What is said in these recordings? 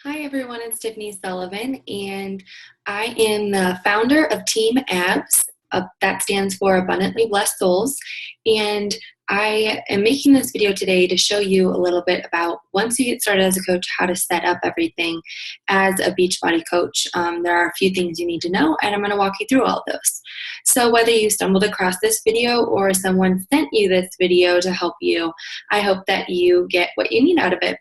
Hi everyone, it's Tiffany Sullivan, and I am the founder of Team Abs. That stands for Abundantly Blessed Souls. And I am making this video today to show you a little bit about once you get started as a coach, how to set up everything as a Beachbody coach. There are a few things you need to know, and I'm going to walk you through all of those. So whether you stumbled across this video or someone sent you this video to help you, I hope that you get what you need out of it.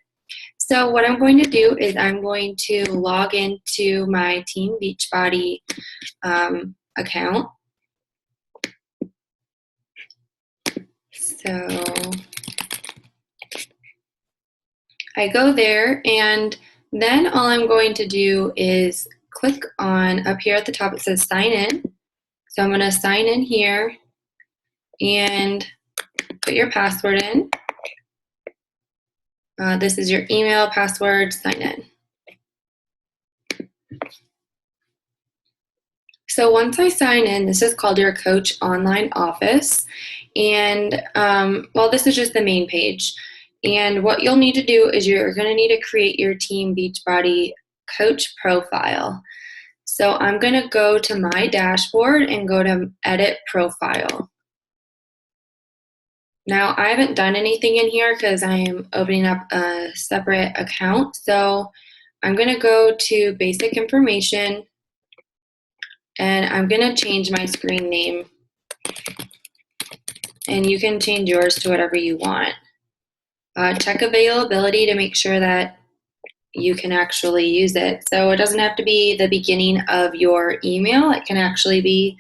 So what I'm going to do is I'm going to log into my Team Beachbody account. So I go there, and then all I'm going to do is click on up here at the top. It says sign in. So I'm going to sign in here and put your password in. This is your email, password, sign in. So once I sign in, this is called your Coach Online Office. And well, this is just the main page. And what you'll need to do is you're going to need to create your Team Beachbody coach profile. So I'm going to go to my dashboard and go to edit profile. Now I haven't done anything in here because I am opening up a separate account. So I'm going to go to basic information, and I'm going to change my screen name. And you can change yours to whatever you want. Check availability to make sure that you can actually use it. So it doesn't have to be the beginning of your email. It can actually be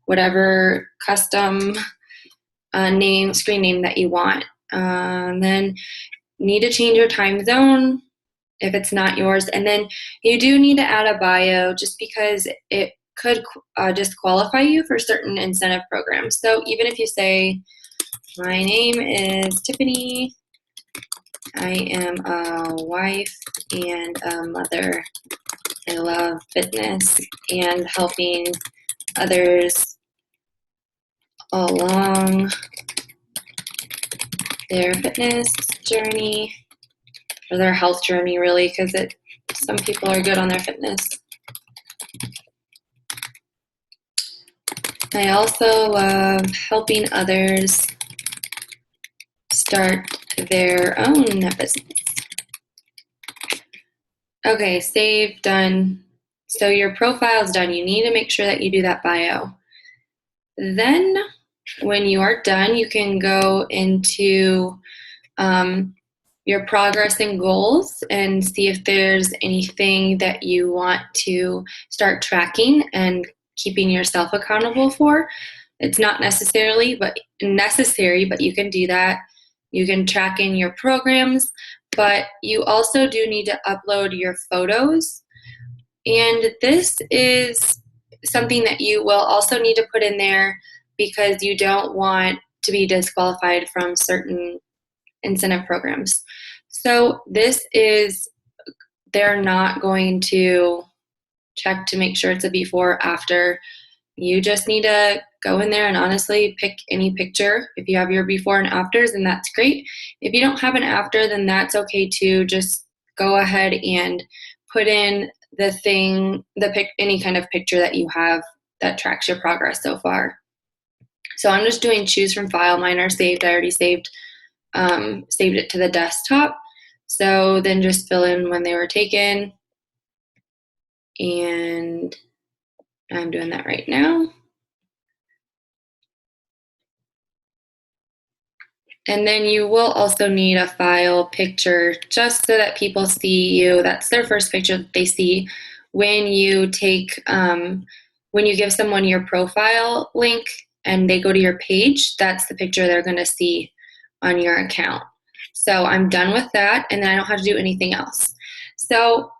whatever custom screen name that you want. Then need to change your time zone if it's not yours. And then you do need to add a bio just because it could disqualify you for certain incentive programs. So even if you say, my name is Tiffany, I am a wife and a mother. I love fitness and helping others along their fitness journey, or their health journey really, because some people are good on their fitness. I also love helping others start their own business. Okay, save, done. So your profile is done. You need to make sure that you do that bio. Then when you are done, you can go into your progress and goals and see if there's anything that you want to start tracking and keeping yourself accountable for. It's not necessary, but you can do that. You can track in your programs, but you also do need to upload your photos. And this is something that you will also need to put in there because you don't want to be disqualified from certain incentive programs. So they're not going to check to make sure it's a before, after. You just need to go in there and honestly pick any picture. If you have your before and afters, then that's great. If you don't have an after, then that's okay too. Just go ahead and put in any kind of picture that you have that tracks your progress so far. So I'm just doing choose from file. Mine are saved. I already saved it to the desktop. So then just fill in when they were taken. And I'm doing that right now. And then you will also need a file picture just so that people see you. That's their first picture that they see when you give someone your profile link and they go to your page. That's the picture they're going to see on your account. So I'm done with that, and then I don't have to do anything else. So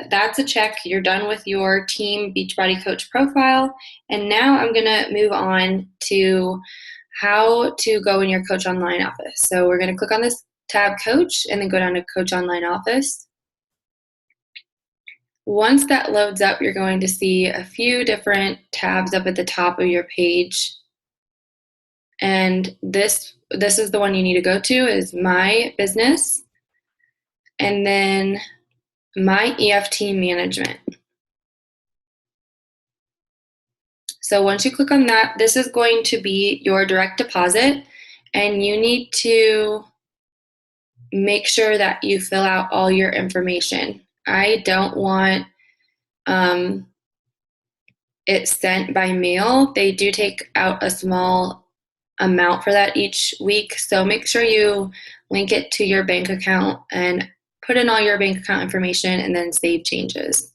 that's a check. You're done with your Team Beachbody Coach profile. And now I'm going to move on to how to go in your Coach Online Office. So we're going to click on this tab Coach and then go down to Coach Online Office. Once that loads up, you're going to see a few different tabs up at the top of your page. And this is the one you need to go to, is My Business. And then My EFT management. So once you click on that, this is going to be your direct deposit, and you need to make sure that you fill out all your information. I don't want it sent by mail. They do take out a small amount for that each week, so make sure you link it to your bank account and put in all your bank account information and then save changes.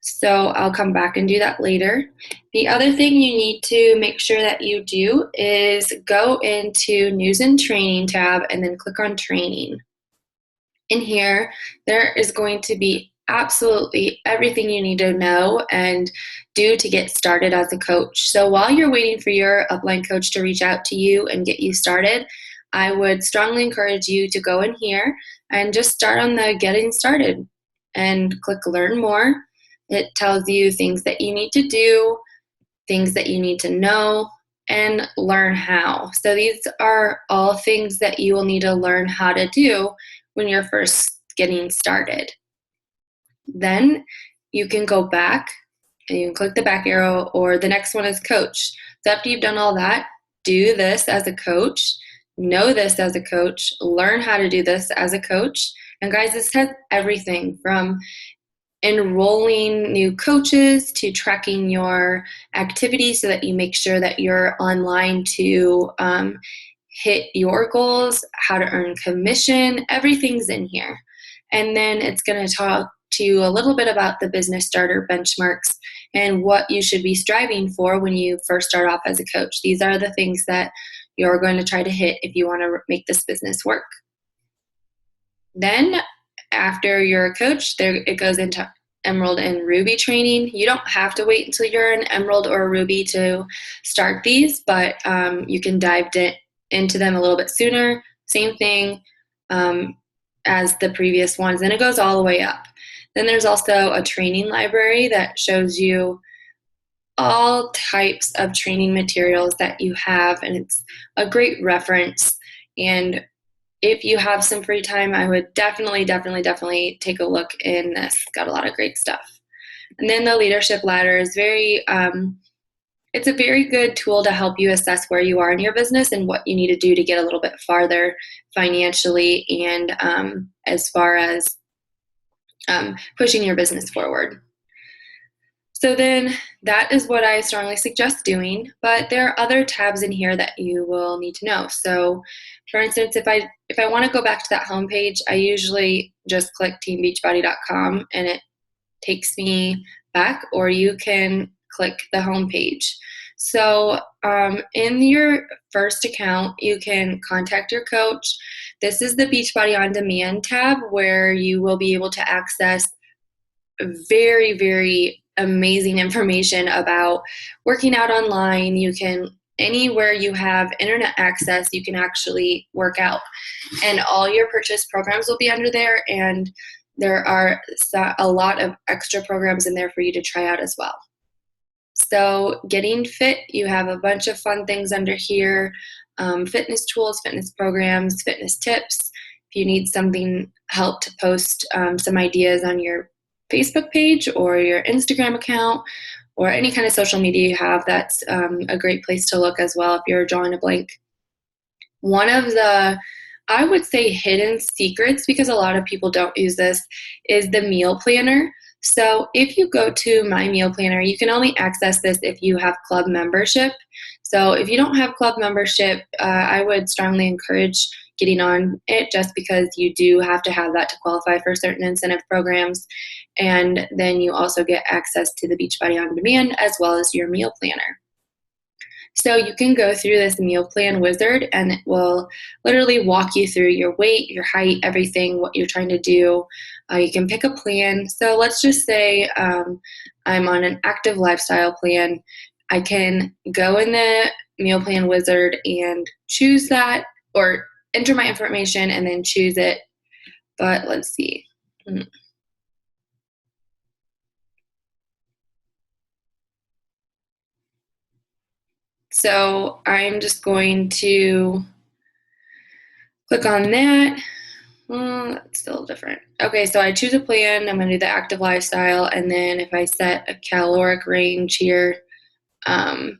So I'll come back and do that later. The other thing you need to make sure that you do is go into News and Training tab and then click on Training. In here, there is going to be absolutely everything you need to know and do to get started as a coach. So while you're waiting for your upline coach to reach out to you and get you started, I would strongly encourage you to go in here and just start on the Getting Started and click Learn More. It tells you things that you need to do, things that you need to know, and learn how. So these are all things that you will need to learn how to do when you're first getting started. Then you can go back and you can click the back arrow, or the next one is coach. So after you've done all that, do this as a coach, know this as a coach, learn how to do this as a coach. And guys, this has everything from enrolling new coaches to tracking your activities so that you make sure that you're online to hit your goals, how to earn commission, everything's in here. And then it's going to talk to you a little bit about the business starter benchmarks and what you should be striving for when you first start off as a coach. These are the things that you're going to try to hit if you want to make this business work. Then after you're a coach, it goes into Emerald and Ruby training. You don't have to wait until you're an Emerald or a Ruby to start these, but you can dive into them a little bit sooner. Same thing as the previous ones, and it goes all the way up. Then there's also a training library that shows you all types of training materials that you have, and it's a great reference. And if you have some free time, I would definitely take a look in this. Got a lot of great stuff. And then the leadership ladder is it's a very good tool to help you assess where you are in your business and what you need to do to get a little bit farther financially and as far as pushing your business forward. So then that is what I strongly suggest doing, but there are other tabs in here that you will need to know. So for instance, if I want to go back to that homepage, I usually just click teambeachbody.com and it takes me back, or you can click the homepage. So in your first account, you can contact your coach. This is the Beachbody On Demand tab where you will be able to access very, very amazing information about working out online. You can, anywhere you have internet access, you can actually work out. And all your purchase programs will be under there, and there are a lot of extra programs in there for you to try out as well. So getting fit, you have a bunch of fun things under here. Fitness tools, fitness programs, fitness tips. If you need something, help to post some ideas on your Facebook page or your Instagram account or any kind of social media you have, that's a great place to look as well if you're drawing a blank. One of the, I would say, hidden secrets, because a lot of people don't use this, is the meal planner. So if you go to My Meal Planner, you can only access this if you have club membership. So if you don't have club membership, I would strongly encourage getting on it, just because you do have to have that to qualify for certain incentive programs. And then you also get access to the Beachbody On Demand as well as your meal planner. So you can go through this meal plan wizard, and it will literally walk you through your weight, your height, everything, what you're trying to do. You can pick a plan. So let's just say I'm on an active lifestyle plan. I can go in the meal plan wizard and choose that, or enter my information and then choose it. But let's see. So I'm just going to click on that. That's still different. Okay, so I choose a plan. I'm going to do the active lifestyle. And then if I set a caloric range here, and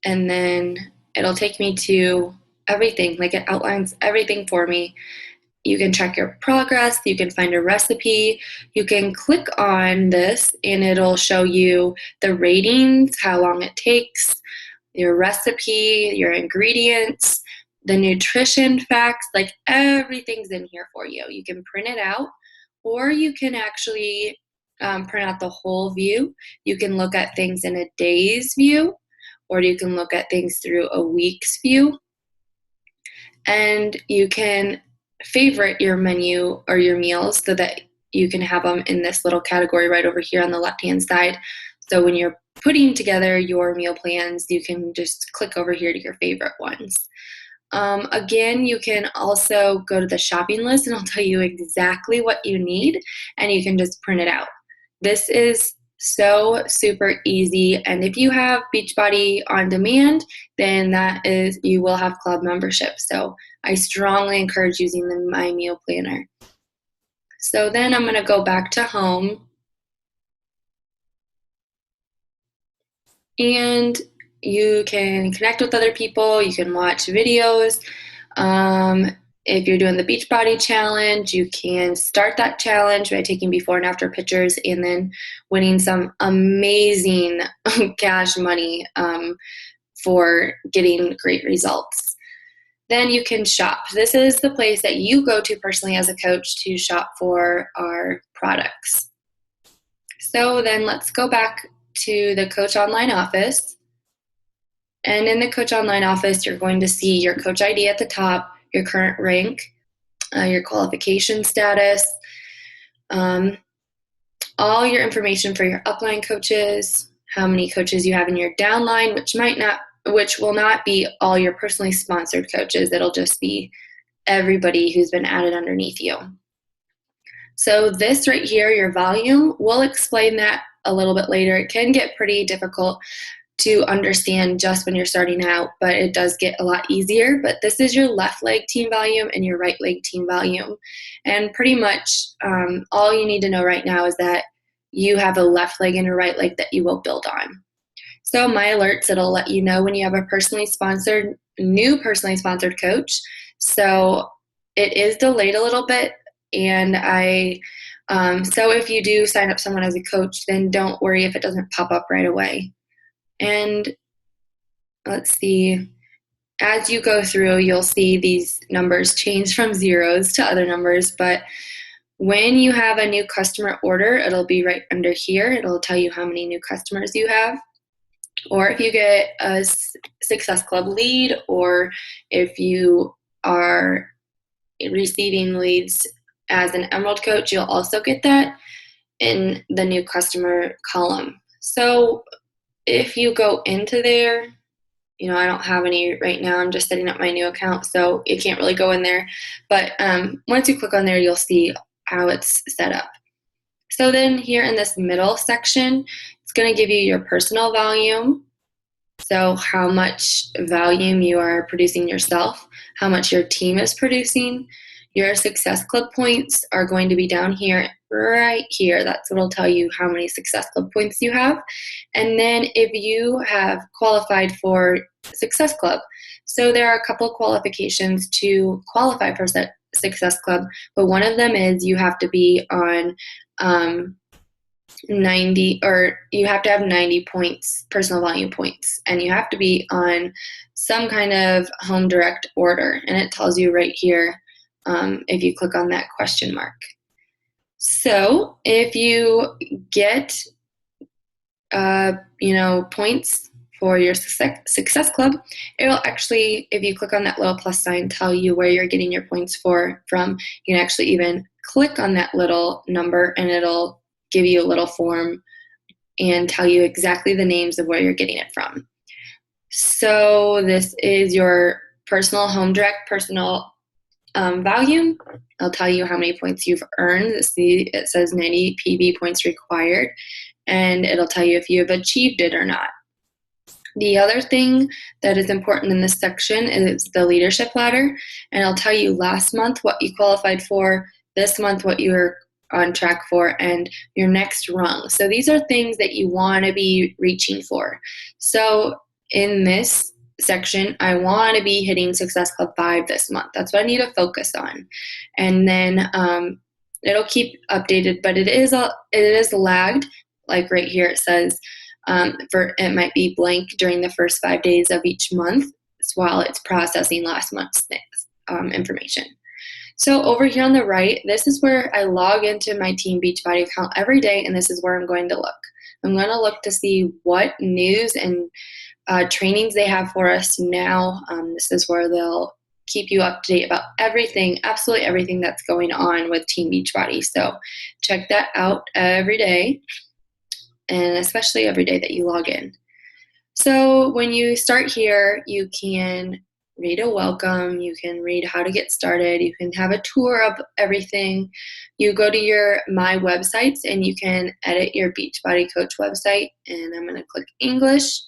then it'll take me to everything. Like it outlines everything for me. You can check your progress. You can find a recipe. You can click on this and it'll show you the ratings, how long it takes, your recipe, your ingredients, the nutrition facts, like everything's in here for you. You can print it out, or you can actually print out the whole view. You can look at things in a day's view, or you can look at things through a week's view. And you can favorite your menu or your meals so that you can have them in this little category right over here on the left-hand side. So when you're putting together your meal plans, you can just click over here to your favorite ones. Again, you can also go to the shopping list and I'll tell you exactly what you need and you can just print it out. This is so super easy. And if you have Beachbody on demand, then you will have club membership. So I strongly encourage using the My Meal Planner. So then I'm going to go back to home. And you can connect with other people. You can watch videos. If you're doing the Beachbody challenge, you can start that challenge by taking before and after pictures and then winning some amazing cash money for getting great results. Then you can shop. This is the place that you go to personally as a coach to shop for our products. So then let's go back to the Coach Online office. And in the Coach Online office, you're going to see your Coach ID at the top, your current rank, your qualification status, all your information for your upline coaches, how many coaches you have in your downline, which will not be all your personally sponsored coaches. It'll just be everybody who's been added underneath you. So this right here, your volume, we'll explain that a little bit later. It can get pretty difficult to understand just when you're starting out, but it does get a lot easier. But this is your left leg team volume and your right leg team volume. And pretty much all you need to know right now is that you have a left leg and a right leg that you will build on. So my alerts, it'll let you know when you have a new personally sponsored coach. So it is delayed a little bit. And so if you do sign up someone as a coach, then don't worry if it doesn't pop up right away. And let's see, as you go through, you'll see these numbers change from zeros to other numbers. But when you have a new customer order, it'll be right under here. It'll tell you how many new customers you have. Or if you get a Success Club lead, or if you are receiving leads as an Emerald coach, you'll also get that in the new customer column. So if you go into there, I don't have any right now. I'm just setting up my new account, so it can't really go in there. But once you click on there, you'll see how it's set up. So then here in this middle section, it's going to give you your personal volume. So how much volume you are producing yourself, how much your team is producing. Your Success Club points are going to be down here, right here. That's what will tell you how many Success Club points you have. And then if you have qualified for Success Club, so there are a couple of qualifications to qualify for Success Club, but one of them is you have to be on 90, or you have to have 90 points, personal volume points, and you have to be on some kind of home direct order. And it tells you right here if you click on that question mark. So if you get, points for your Success Club, it'll actually, if you click on that little plus sign, tell you where you're getting your points from. You can actually even click on that little number and it'll give you a little form and tell you exactly the names of where you're getting it from. So this is your personal home direct personal volume. I'll tell you how many points you've earned. It says 90 PB points required, and it'll tell you if you have achieved it or not. The other thing that is important in this section is the leadership ladder. And I'll tell you last month what you qualified for, this month what you're on track for, and your next rung. So these are things that you want to be reaching for. So in this section, I want to be hitting Success Club 5 this month. That's what I need to focus on. And then it'll keep updated, but it is lagged. Like right here, it says, it might be blank during the first 5 days of each month while it's processing last month's information. So over here on the right, this is where I log into my Team Beachbody account every day, and this is where I'm going to look. I'm going to look to see what news and trainings they have for us now. This is where they'll keep you up to date about everything, absolutely everything that's going on with Team Beachbody. So check that out every day, and especially every day that you log in. So when you start here, you can read a welcome, you can read how to get started, you can have a tour of everything. You go to my websites and you can edit your Beachbody Coach website, and I'm going to click English.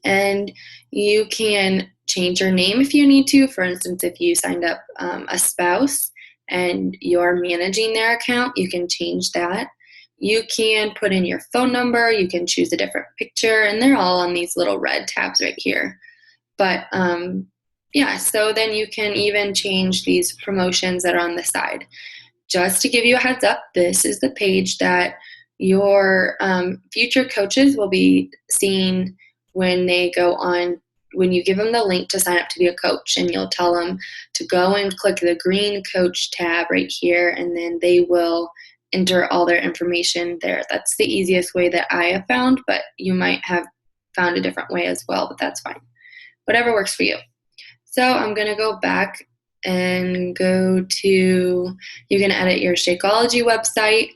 And you can change your name if you need to. For instance, if you signed up a spouse and you're managing their account, you can change that. You can put in your phone number, you can choose a different picture, and they're all on these little red tabs right here. But so then you can even change these promotions that are on the side. Just to give you a heads up, this is the page that your future coaches will be seeing when you give them the link to sign up to be a coach, and you'll tell them to go and click the green coach tab right here, and then they will enter all their information there. That's the easiest way that I have found, but you might have found a different way as well, but that's fine. Whatever works for you. So I'm going to go back and go to, you can edit your Shakeology website,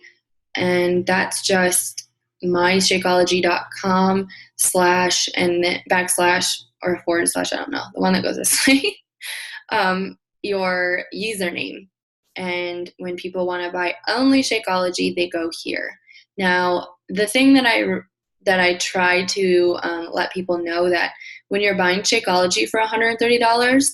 and that's just myshakeology.com / and then / or / I don't know, the one that goes this way, your username. And when people want to buy only Shakeology, they go here. Now, the thing that I try to let people know that when you're buying Shakeology for $130,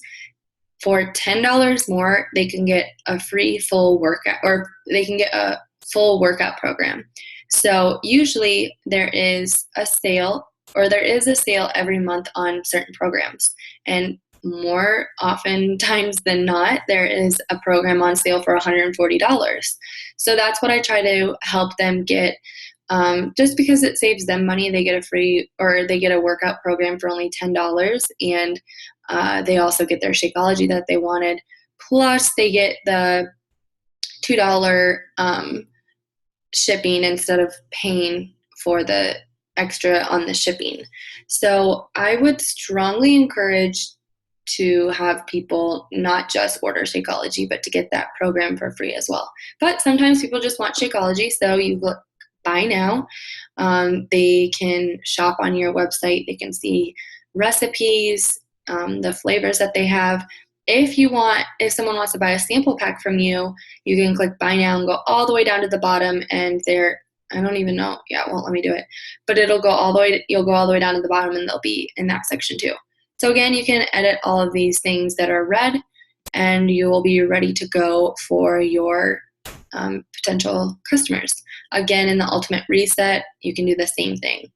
for $10 more, they can get a free full workout, or they can get a full workout program. So usually there is a sale every month on certain programs. And more often times than not, there is a program on sale for $140. So that's what I try to help them get. Just because it saves them money, they get they get a workout program for only $10, and they also get their Shakeology that they wanted. Plus, they get the $2 shipping instead of paying for the extra on the shipping. So I would strongly encourage to have people not just order Shakeology, but to get that program for free as well. But sometimes people just want Shakeology, so you look buy now. They can shop on your website. They can see recipes, the flavors that they have. If someone wants to buy a sample pack from you, you can click buy now and go all the way down to the bottom, and I don't even know. Yeah, it won't let me do it. But you'll go all the way down to the bottom, and they'll be in that section too. So again, you can edit all of these things that are red, and you will be ready to go for your potential customers. Again, in the Ultimate Reset, you can do the same thing.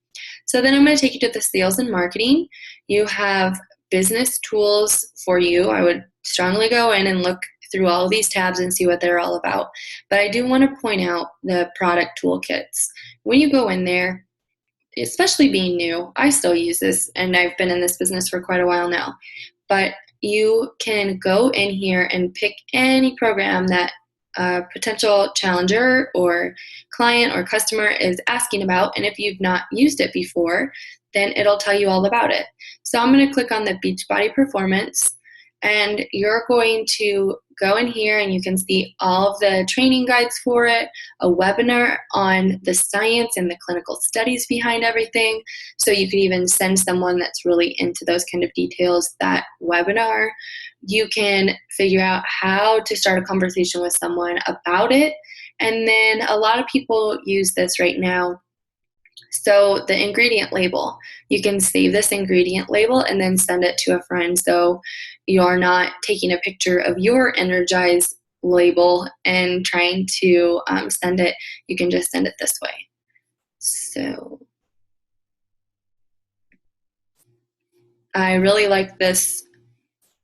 So then I'm going to take you to the sales and marketing. You have business tools for you. I would strongly go in and look through all of these tabs and see what they're all about. But I do want to point out the product toolkits. When you go in there, especially being new, I still use this, and I've been in this business for quite a while now. But you can go in here and pick any program that a potential challenger or client or customer is asking about, and if you've not used it before, then it'll tell you all about it. So I'm going to click on the Beachbody Performance, and you're going to go in here and you can see all of the training guides for it, a webinar on the science and the clinical studies behind everything. So you could even send someone that's really into those kind of details that webinar. You can figure out how to start a conversation with someone about it. And then a lot of people use this right now. So the ingredient label, you can save this ingredient label and then send it to a friend. So you're not taking a picture of your Energize label and trying to send it. You can just send it this way. So I really like this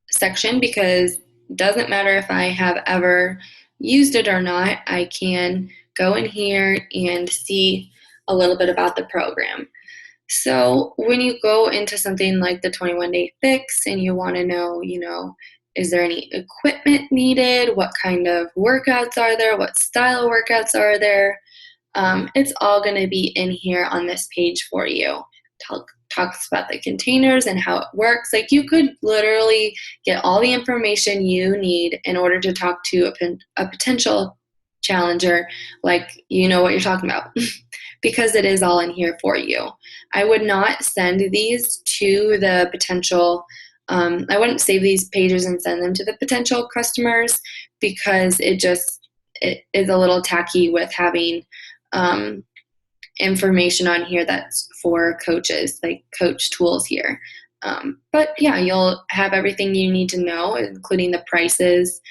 section because it doesn't matter if I have ever used it or not, I can go in here and see a little bit about the program. So when you go into something like the 21-day fix and you want to know, is there any equipment needed? What kind of workouts are there? What style of workouts are there? It's all going to be in here on this page for you. Talks about the containers and how it works. Like, you could literally get all the information you need in order to talk to a potential challenger, like you know what you're talking about, because it is all in here for you. I would not send these to the potential, I wouldn't save these pages and send them to the potential customers, because it is a little tacky with having information on here that's for coaches, like coach tools here. But yeah, you'll have everything you need to know, including the prices.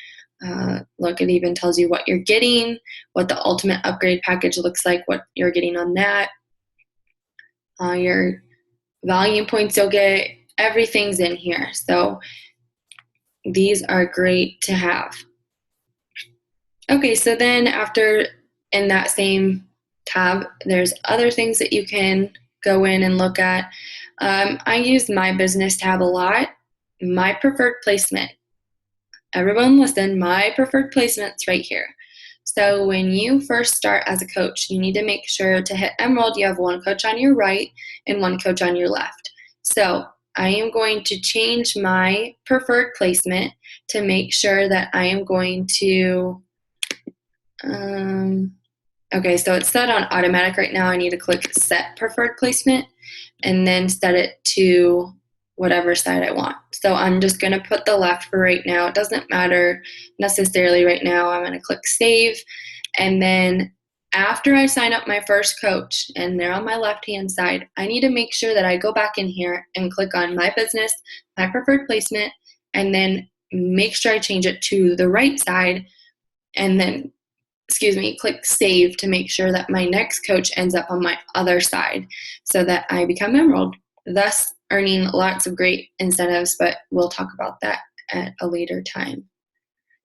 Look, it even tells you what you're getting, what the ultimate upgrade package looks like, what you're getting on that. Your volume points you'll get, everything's in here. So these are great to have. Okay, so then after, in that same tab, there's other things that you can go in and look at. I use my business tab a lot. My preferred placement. Everyone listen, my preferred placement's right here. So when you first start as a coach, you need to make sure to hit Emerald, you have one coach on your right and one coach on your left. So I am going to change my preferred placement to make sure that I am going to, okay, so it's set on automatic right now. I need to click set preferred placement and then set it to whatever side I want. So I'm just going to put the left for right now. It doesn't matter necessarily right now. I'm going to click save. And then after I sign up my first coach and they're on my left-hand side, I need to make sure that I go back in here and click on my business, my preferred placement, and then make sure I change it to the right side, and then click save to make sure that my next coach ends up on my other side so that I become Emerald, thus earning lots of great incentives, but we'll talk about that at a later time.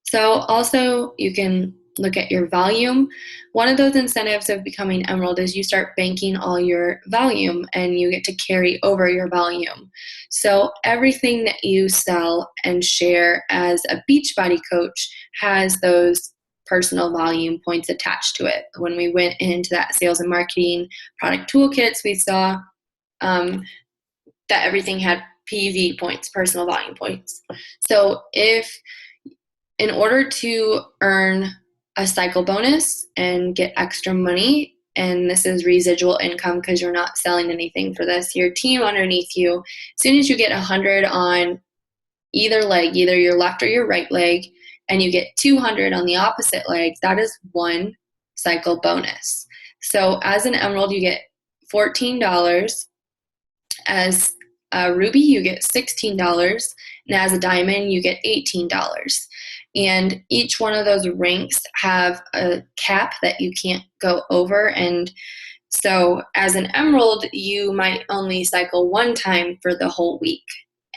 So also you can look at your volume. One of those incentives of becoming Emerald is you start banking all your volume and you get to carry over your volume. So everything that you sell and share as a Beachbody coach has those personal volume points attached to it. When we went into that sales and marketing product toolkits, we saw that everything had PV points, personal volume points. So in order to earn a cycle bonus and get extra money, and this is residual income because you're not selling anything for this, your team underneath you, as soon as you get 100 on either leg, either your left or your right leg, and you get 200 on the opposite leg, that is one cycle bonus. So as an Emerald, you get $14. As a Ruby, you get $16. And as a Diamond, you get $18. And each one of those ranks have a cap that you can't go over. And so as an Emerald, you might only cycle one time for the whole week.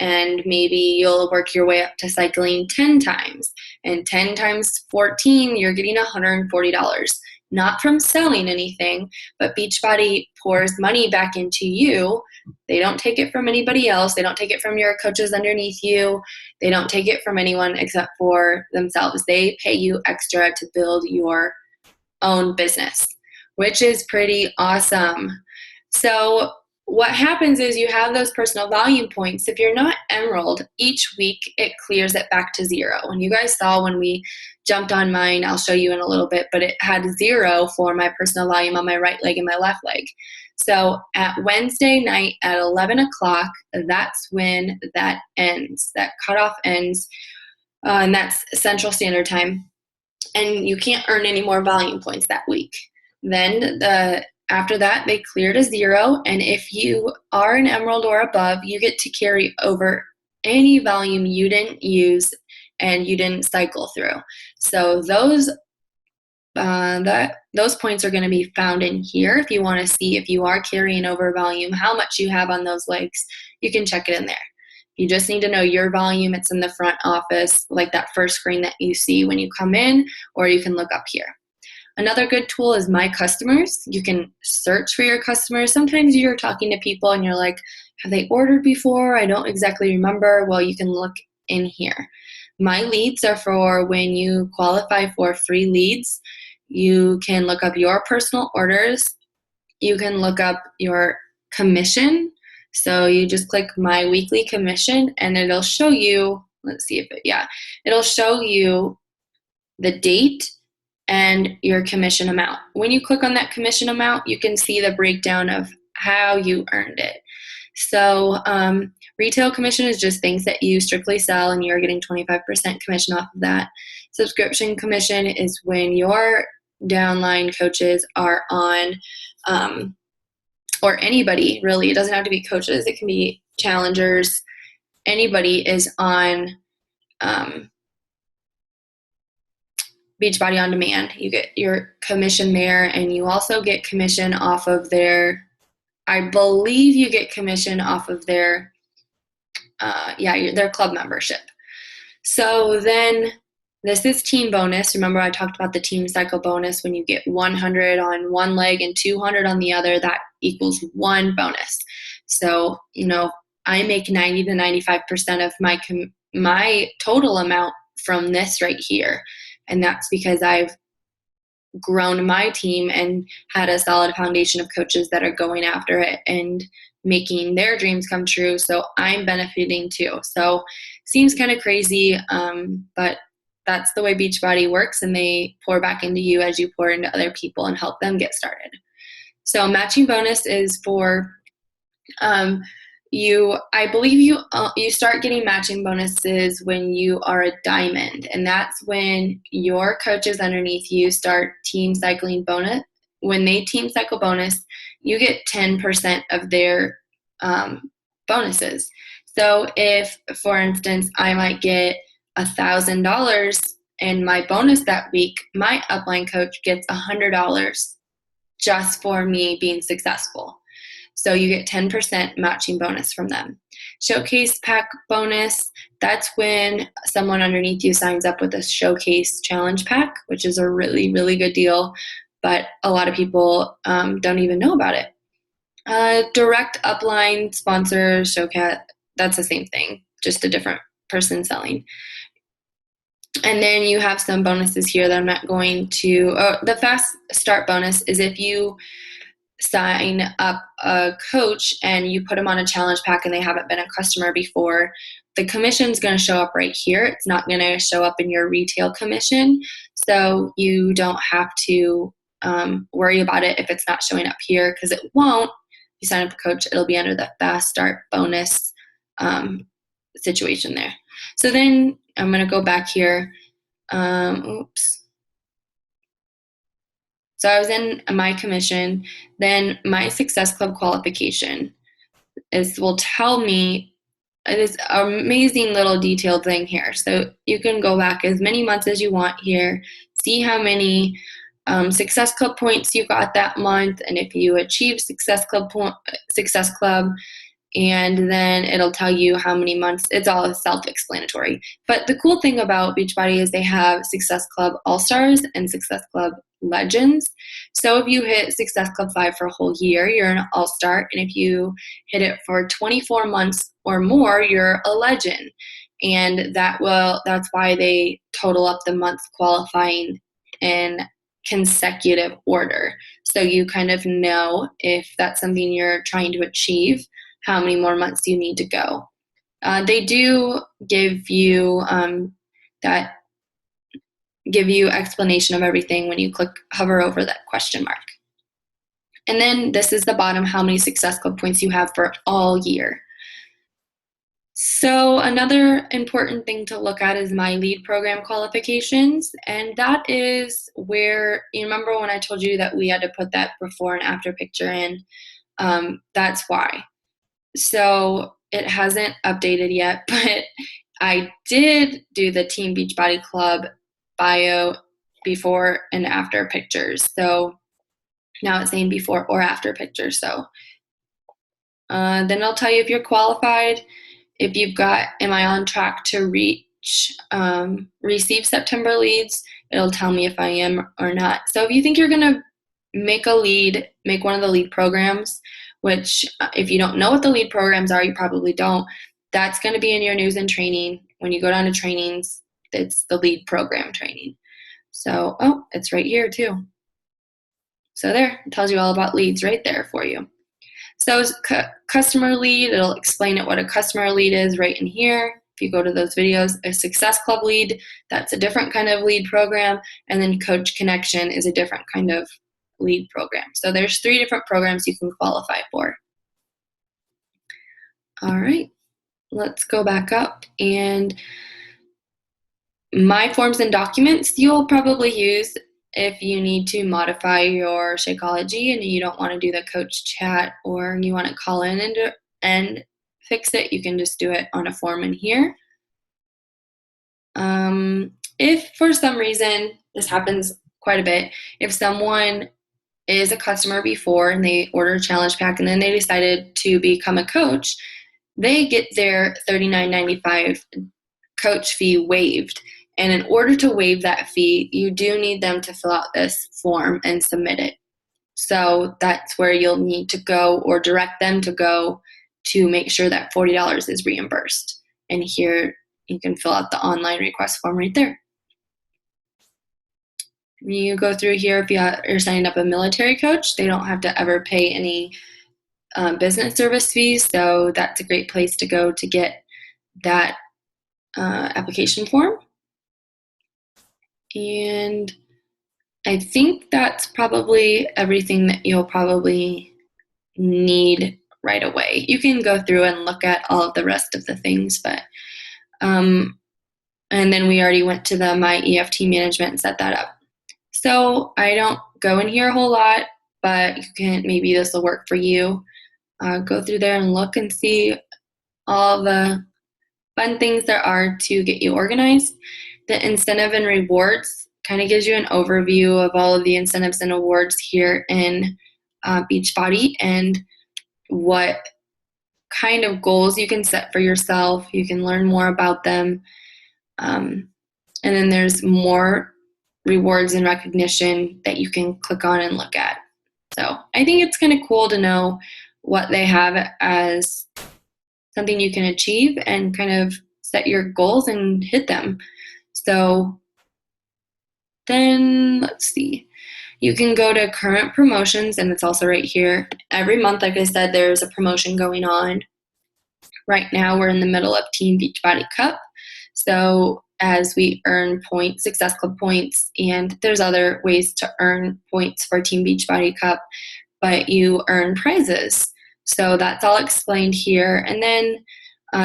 And maybe you'll work your way up to cycling 10 times. And 10 times 14, you're getting $140. Not from selling anything, but Beachbody pours money back into you. They don't take it from anybody else. They don't take it from your coaches underneath you. They don't take it from anyone except for themselves. They pay you extra to build your own business, which is pretty awesome. So what happens is you have those personal volume points. If you're not Emerald, each week it clears it back to 0. And you guys saw when we jumped on mine, I'll show you in a little bit, but it had 0 for my personal volume on my right leg and my left leg. So at Wednesday night at 11 o'clock, that's when that ends. That cutoff ends, and that's Central Standard Time. And you can't earn any more volume points that week. Then after that, they clear to 0. And if you are an emerald or above, you get to carry over any volume you didn't use and you didn't cycle through. So those points are going to be found in here. If you want to see if you are carrying over volume, how much you have on those legs, you can check it in there. You just need to know your volume. It's in the front office, like that first screen that you see when you come in, or you can look up here. Another good tool is My Customers. You can search for your customers. Sometimes you're talking to people and you're like, have they ordered before? I don't exactly remember. Well, you can look in here. My Leads are for when you qualify for free leads. You can look up your personal orders. You can look up your commission. So you just click My Weekly Commission and it'll show you, it'll show you the date and your commission amount. When you click on that commission amount, you can see the breakdown of how you earned it. So retail commission is just things that you strictly sell and you're getting 25% commission off of that. Subscription commission is when your downline coaches are on, or anybody really, it doesn't have to be coaches, it can be challengers, anybody is on Beachbody On Demand. You get your commission there, and you also get commission off of their, I believe you get commission off of their, their club membership. So then this is team bonus. Remember I talked about the team cycle bonus. When you get 100 on one leg and 200 on the other, that equals one bonus. So, I make 90 to 95% of my total amount from this right here. And that's because I've grown my team and had a solid foundation of coaches that are going after it and making their dreams come true. So I'm benefiting too. So seems kind of crazy, but that's the way Beachbody works, and they pour back into you as you pour into other people and help them get started. So matching bonus is for I believe you start getting matching bonuses when you are a diamond, and that's when your coaches underneath you start team cycling bonus. When they team cycle bonus, you get 10% of their bonuses. So if, for instance, I might get $1,000 in my bonus that week, my upline coach gets $100 just for me being successful. So you get 10% matching bonus from them. Showcase pack bonus, that's when someone underneath you signs up with a showcase challenge pack, which is a really, really good deal, but a lot of people don't even know about it. Direct upline sponsor showcase, that's the same thing, just a different person selling. And then you have some bonuses here that I'm not going to, the fast start bonus is if you sign up a coach and you put them on a challenge pack and they haven't been a customer before, the commission is going to show up right here. It's not going to show up in your retail commission. So you don't have to worry about it if it's not showing up here, because it won't. If you sign up a coach, it'll be under the fast start bonus situation there. So then I'm going to go back here. So I was in my commission. Then my Success Club qualification will tell me this amazing little detailed thing here. So you can go back as many months as you want here, see how many Success Club points you got that month, and if you achieve Success Club, and then it'll tell you how many months. It's all self-explanatory. But the cool thing about Beachbody is they have Success Club All-Stars and Success Club Legends. So if you hit Success Club 5 for a whole year, you're an All-Star. And if you hit it for 24 months or more, you're a Legend. And that's why they total up the months qualifying in consecutive order. So you kind of know if that's something you're trying to achieve, how many more months you need to go. They do give you explanation of everything when you hover over that question mark. And then this is the bottom, how many Success Club points you have for all year. So another important thing to look at is my lead program qualifications, and that is where, you remember when I told you that we had to put that before and after picture in? That's why. So it hasn't updated yet, but I did do the Team Beachbody Club bio before and after pictures. So now it's saying before or after pictures. So then I'll tell you if you're qualified, if you've got, am I on track to receive September leads? It'll tell me if I am or not. So if you think you're going to make one of the lead programs, which if you don't know what the lead programs are, you probably don't. That's going to be in your news and training. When you go down to trainings, it's the lead program training. So, oh, it's right here too. So there, it tells you all about leads right there for you. So customer lead, it'll explain what a customer lead is right in here. If you go to those videos, a Success Club lead, that's a different kind of lead program. And then Coach Connection is a different kind of lead program. So there's 3 different programs you can qualify for. All right, let's go back up. And my forms and documents you'll probably use if you need to modify your Shakeology and you don't want to do the coach chat or you want to call in and fix it, you can just do it on a form in here. If for some reason, this happens quite a bit, if someone is a customer before and they order a challenge pack and then they decided to become a coach, they get their $39.95 coach fee waived. And in order to waive that fee, you do need them to fill out this form and submit it. So that's where you'll need to go or direct them to go to make sure that $40 is reimbursed. And here you can fill out the online request form right there. You go through here, if you're signing up a military coach, they don't have to ever pay any business service fees. So that's a great place to go to get that application form. And I think that's probably everything that you'll probably need right away. You can go through and look at all of the rest of the things, but and then we already went to the My EFT management and set that up. So I don't go in here a whole lot, but you can, maybe this will work for you. Go through there and look and see all the fun things there are to get you organized. The incentive and rewards kind of gives you an overview of all of the incentives and awards here in Beachbody and what kind of goals you can set for yourself. You can learn more about them. And then there's more rewards and recognition that you can click on and look at. So I think it's kind of cool to know what they have as something you can achieve and kind of set your goals and hit them. So then let's see. You can go to current promotions, and it's also right here. Every month, like I said, there's a promotion going on. Right now, we're in the middle of Team Beachbody Cup. So as we earn points, Success Club points, and there's other ways to earn points for Team Beachbody Cup, but you earn prizes. So that's all explained here. And then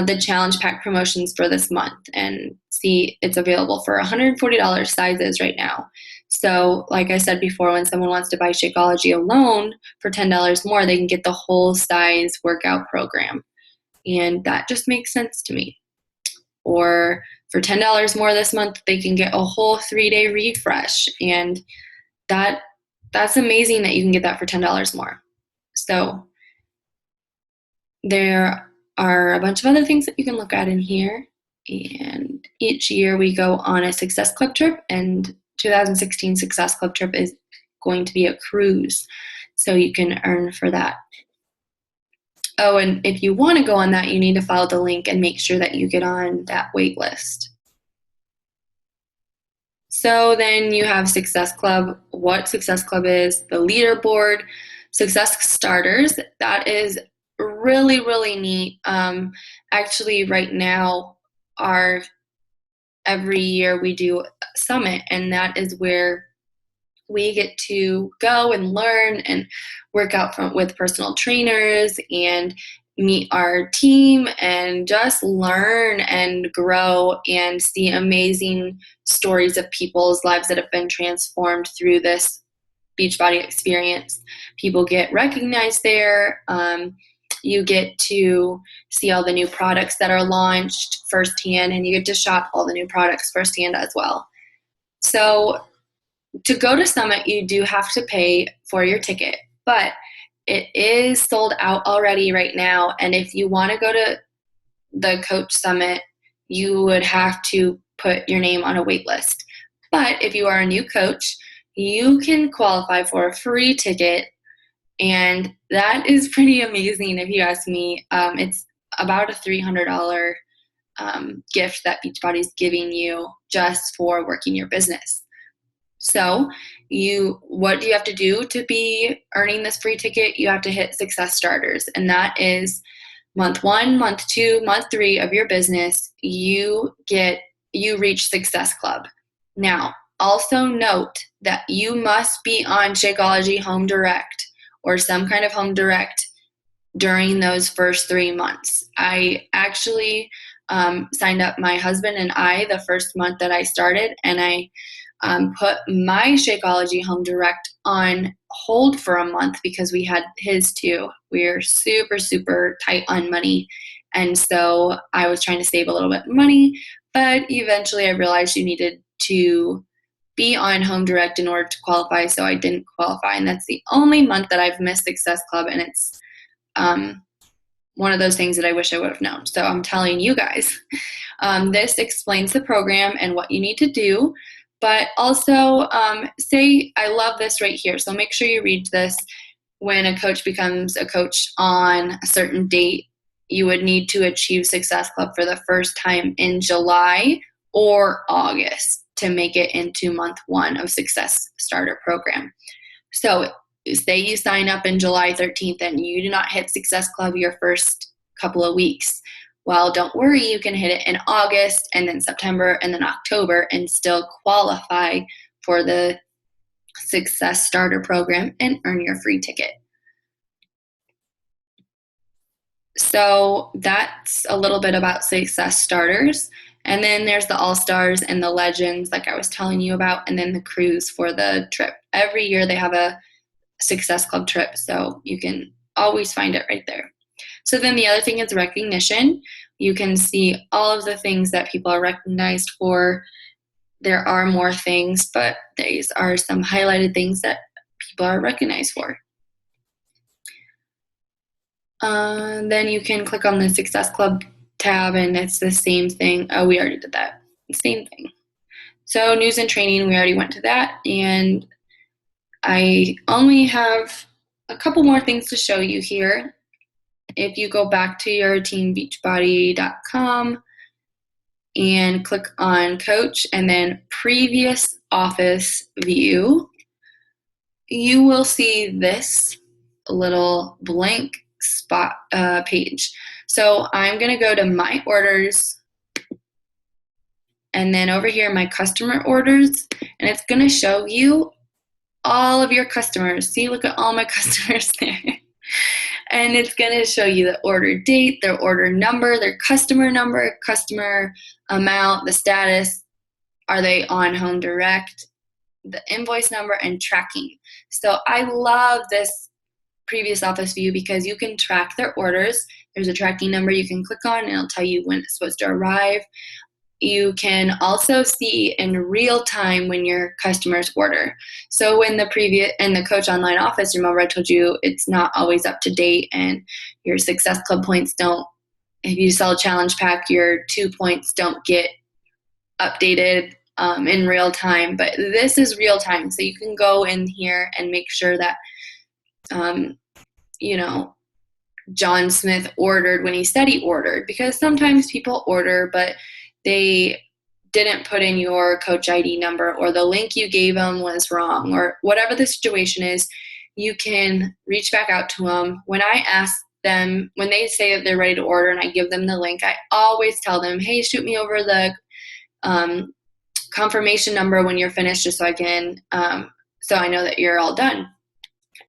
the challenge pack promotions for this month, and see it's available for $140 sizes right now. So like I said before, when someone wants to buy Shakeology alone for $10 more, they can get the whole size workout program. And that just makes sense to me. Or for $10 more this month, they can get a whole 3-day refresh. And that's amazing that you can get that for $10 more. So there are a bunch of other things that you can look at in here. And each year we go on a Success Club trip, and 2016 Success Club trip is going to be a cruise. So you can earn for that. Oh, and if you want to go on that, you need to follow the link and make sure that you get on that wait list. So then you have Success Club, what Success Club is, the leaderboard, Success Starters. That is really, really neat. Actually, right now, every year we do a summit, and that is where we get to go and learn and work out with personal trainers, and meet our team and just learn and grow and see amazing stories of people's lives that have been transformed through this Beachbody experience. People get recognized there. You get to see all the new products that are launched firsthand, and you get to shop all the new products firsthand as well. So to go to Summit, you do have to pay for your ticket, but it is sold out already right now. And if you want to go to the Coach Summit, you would have to put your name on a wait list. But if you are a new coach, you can qualify for a free ticket, and that is pretty amazing if you ask me. It's about a $300 gift that Beachbody is giving you just for working your business. So what do you have to do to be earning this free ticket? You have to hit success starters, and that is month 1, month 2, month 3 of your business. You reach Success Club. Now, also note that you must be on Shakeology Home Direct or some kind of Home Direct during those first 3 months. I actually signed up my husband and I the first month that I started, and I put my Shakeology Home Direct on hold for a month because we had his too. We are super, super tight on money. And so I was trying to save a little bit of money, but eventually I realized you needed to be on Home Direct in order to qualify, so I didn't qualify. And that's the only month that I've missed Success Club, and it's one of those things that I wish I would have known. So I'm telling you guys. This explains the program and what you need to do. But also, I love this right here. So make sure you read this. When a coach becomes a coach on a certain date, you would need to achieve Success Club for the first time in July or August to make it into month 1 of Success Starter Program. So say you sign up in July 13th and you do not hit Success Club your first couple of weeks. Well, don't worry, you can hit it in August and then September and then October and still qualify for the Success Starter Program and earn your free ticket. So that's a little bit about Success Starters. And then there's the All-Stars and the Legends, like I was telling you about, and then the cruise for the trip. Every year they have a Success Club trip, so you can always find it right there. So then the other thing is recognition. You can see all of the things that people are recognized for. There are more things, but these are some highlighted things that people are recognized for. Then you can click on the Success Club tab, and it's the same thing. Oh, we already did that. Same thing. So news and training, we already went to that, and I only have a couple more things to show you here. If you go back to your teambeachbody.com and click on Coach and then Previous Office View, you will see this little blank spot page. So I'm going to go to My Orders, and then over here, My Customer Orders, and it's going to show you all of your customers. See, look at all my customers there. And it's going to show you the order date, their order number, their customer number, customer amount, the status, are they on Home Direct, the invoice number, and tracking. So I love this Previous Office View because you can track their orders. There's a tracking number you can click on, and it'll tell you when it's supposed to arrive. You can also see in real time when your customers order. So when the Coach Online Office, remember I told you it's not always up to date, and your Success Club points don't, if you sell a challenge pack, your 2 points don't get updated in real time. But this is real time, so you can go in here and make sure that, John Smith ordered when he said he ordered, because sometimes people order, but they didn't put in your Coach ID number, or the link you gave them was wrong, or whatever the situation is. You can reach back out to them. When I ask them, when they say that they're ready to order and I give them the link, I always tell them, hey, shoot me over the confirmation number when you're finished, just so I can, so I know that you're all done.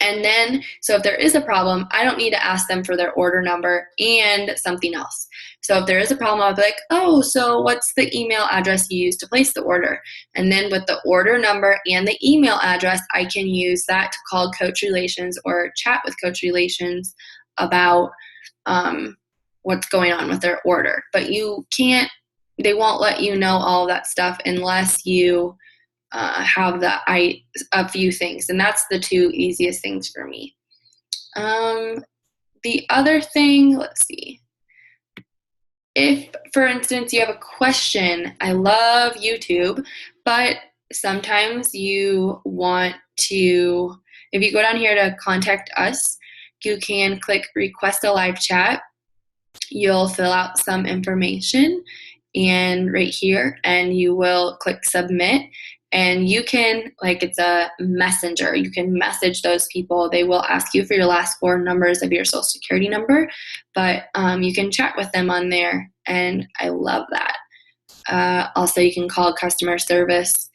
And then, so if there is a problem, I don't need to ask them for their order number and something else. So if there is a problem, I'll be like, oh, so what's the email address you used to place the order? And then with the order number and the email address, I can use that to call Coach Relations or chat with Coach Relations about what's going on with their order. But they won't let you know all of that stuff unless you have a few things, and that's the two easiest things for me. The other thing, let's see. If, for instance, you have a question, I love YouTube, but sometimes you want to, if you go down here to contact us, you can click request a live chat. You'll fill out some information and right here, and you will click submit. And you can, like, it's a messenger. You can message those people. They will ask you for your last four numbers of your social security number, but you can chat with them on there, and I love that. Also, you can call customer service,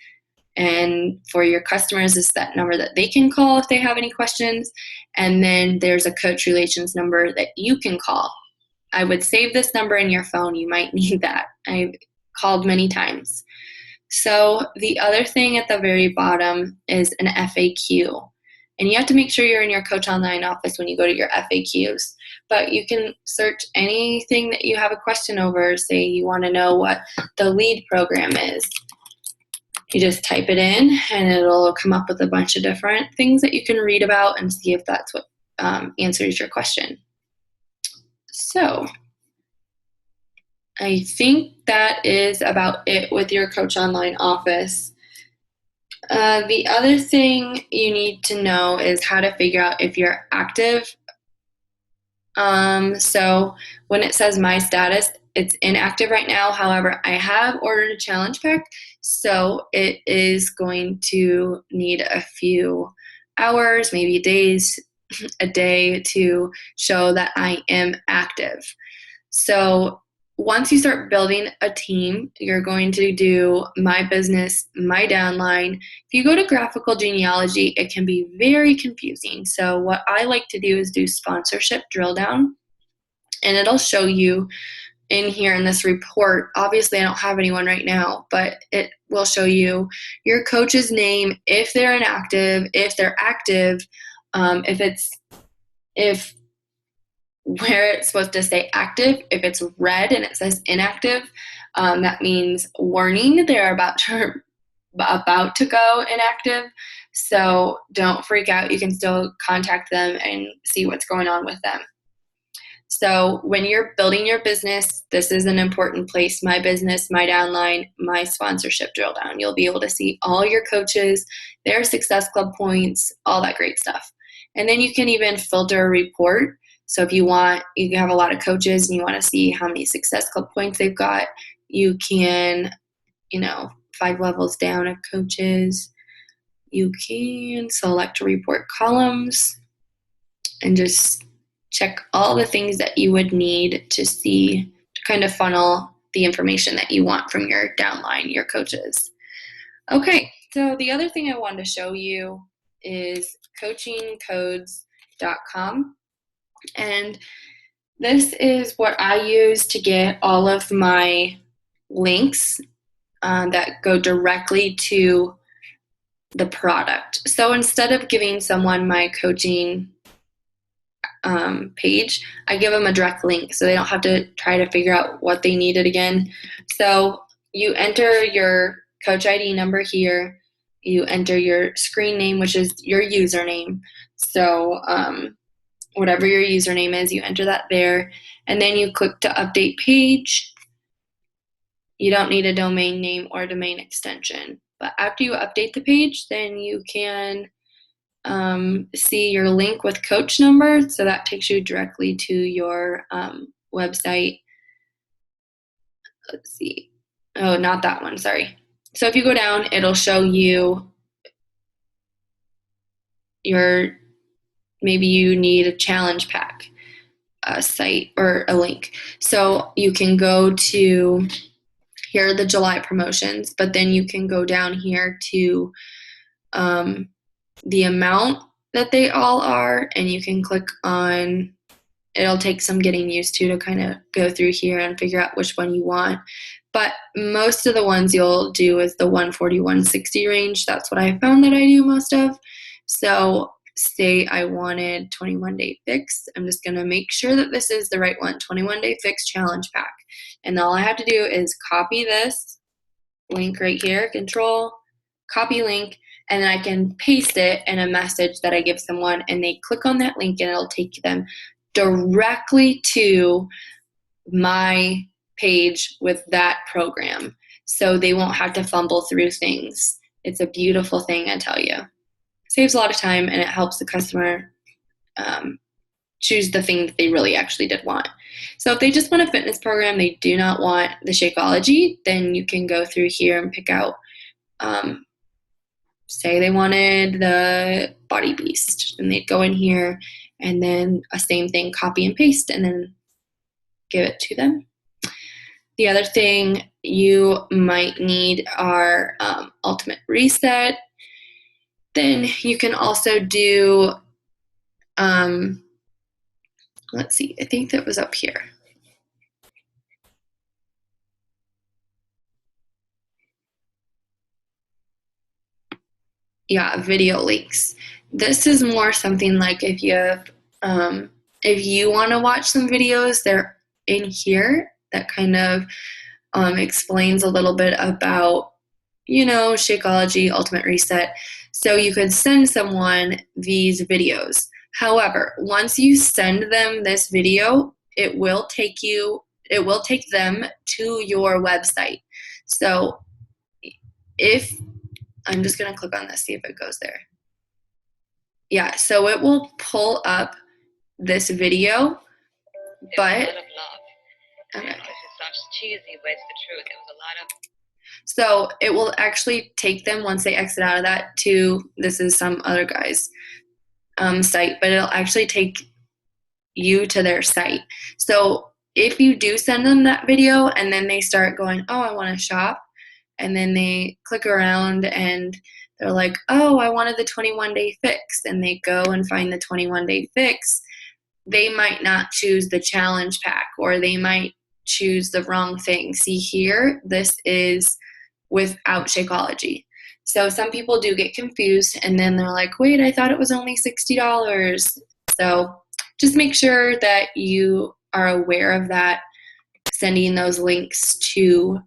and for your customers, it's that number that they can call if they have any questions. And then there's a Coach Relations number that you can call. I would save this number in your phone. You might need that. I've called many times. So the other thing at the very bottom is an FAQ. And you have to make sure you're in your Coach Online office when you go to your FAQs. But you can search anything that you have a question over. Say you want to know what the LEAD program is. You just type it in, and it'll come up with a bunch of different things that you can read about and see if that's what answers your question. So I think that is about it with your Coach Online office. The other thing you need to know is how to figure out if you're active. So when it says my status, it's inactive right now. However, I have ordered a challenge pack, so it is going to need a few hours, maybe days, a day to show that I am active. So once you start building a team, you're going to do my business, my downline. If you go to graphical genealogy, it can be very confusing. So what I like to do is do sponsorship drill down, and it'll show you in here in this report. Obviously, I don't have anyone right now, but it will show you your coach's name, if they're inactive, if they're active, if where it's supposed to say active, if it's red and it says inactive, that means warning, they're about to go inactive. So don't freak out. You can still contact them and see what's going on with them. So when you're building your business, this is an important place. My business, my downline, my sponsorship drill down. You'll be able to see all your coaches, their Success Club points, all that great stuff. And then you can even filter a report. So if you can have a lot of coaches and you want to see how many Success Club points they've got, you can, 5 levels down of coaches, you can select report columns and just check all the things that you would need to see to kind of funnel the information that you want from your downline, your coaches. Okay, so the other thing I wanted to show you is coachingcodes.com. And this is what I use to get all of my links that go directly to the product. So instead of giving someone my coaching page, I give them a direct link so they don't have to try to figure out what they needed again. So you enter your coach ID number here. You enter your screen name, which is your username. So whatever your username is, you enter that there, and then you click to update page. You don't need a domain name or domain extension, but after you update the page, then you can see your link with coach number, so that takes you directly to your website. Let's see. Oh, not that one, sorry. So if you go down, it'll show you maybe you need a challenge pack, a site or a link. So you can go to, here are the July promotions, but then you can go down here to the amount that they all are, and you can click on, it'll take some getting used to kind of go through here and figure out which one you want. But most of the ones you'll do is the 140, 160 range. That's what I found that I do most of. So say I wanted 21-day fix. I'm just going to make sure that this is the right one, 21-day fix challenge pack. And all I have to do is copy this link right here, control, copy link, and then I can paste it in a message that I give someone, and they click on that link and it'll take them directly to my page with that program. So they won't have to fumble through things. It's a beautiful thing, I tell you. Saves a lot of time, and it helps the customer choose the thing that they really actually did want. So if they just want a fitness program, they do not want the Shakeology, then you can go through here and pick out, say they wanted the Body Beast, and they'd go in here and then a same thing, copy and paste, and then give it to them. The other thing you might need are Ultimate Reset. Then you can also do, let's see, I think that was up here. Yeah, video links. This is more something like if you have, if you want to watch some videos, they're in here that kind of explains a little bit about, you know, Shakeology, Ultimate Reset. So you could send someone these videos. However, once you send them this video, it will take them to your website. So if, I'm just going to click on this, see if it goes there. Yeah, so it will pull up this video, but okay. Cheesy, but it's the truth. It was a lot of. So it will actually take them, once they exit out of that, to, this is some other guy's site, but it'll actually take you to their site. So if you do send them that video and then they start going, oh, I want to shop, and then they click around and they're like, oh, I wanted the 21-day fix, and they go and find the 21-day fix, they might not choose the challenge pack, or they might choose the wrong thing. See here, this is without Shakeology. So some people do get confused, and then they're like, wait, I thought it was only $60. So just make sure that you are aware of that, sending those links to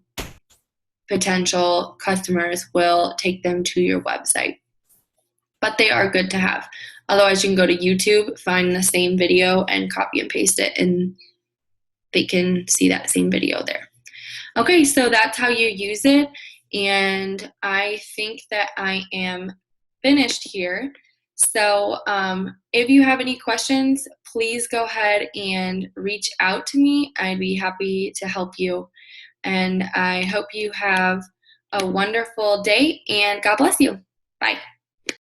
potential customers will take them to your website. But they are good to have. Otherwise, you can go to YouTube, find the same video, and copy and paste it, and they can see that same video there. Okay, so that's how you use it, and I think that I am finished here. So if you have any questions, please go ahead and reach out to me. I'd be happy to help you, and I hope you have a wonderful day, and God bless you. Bye.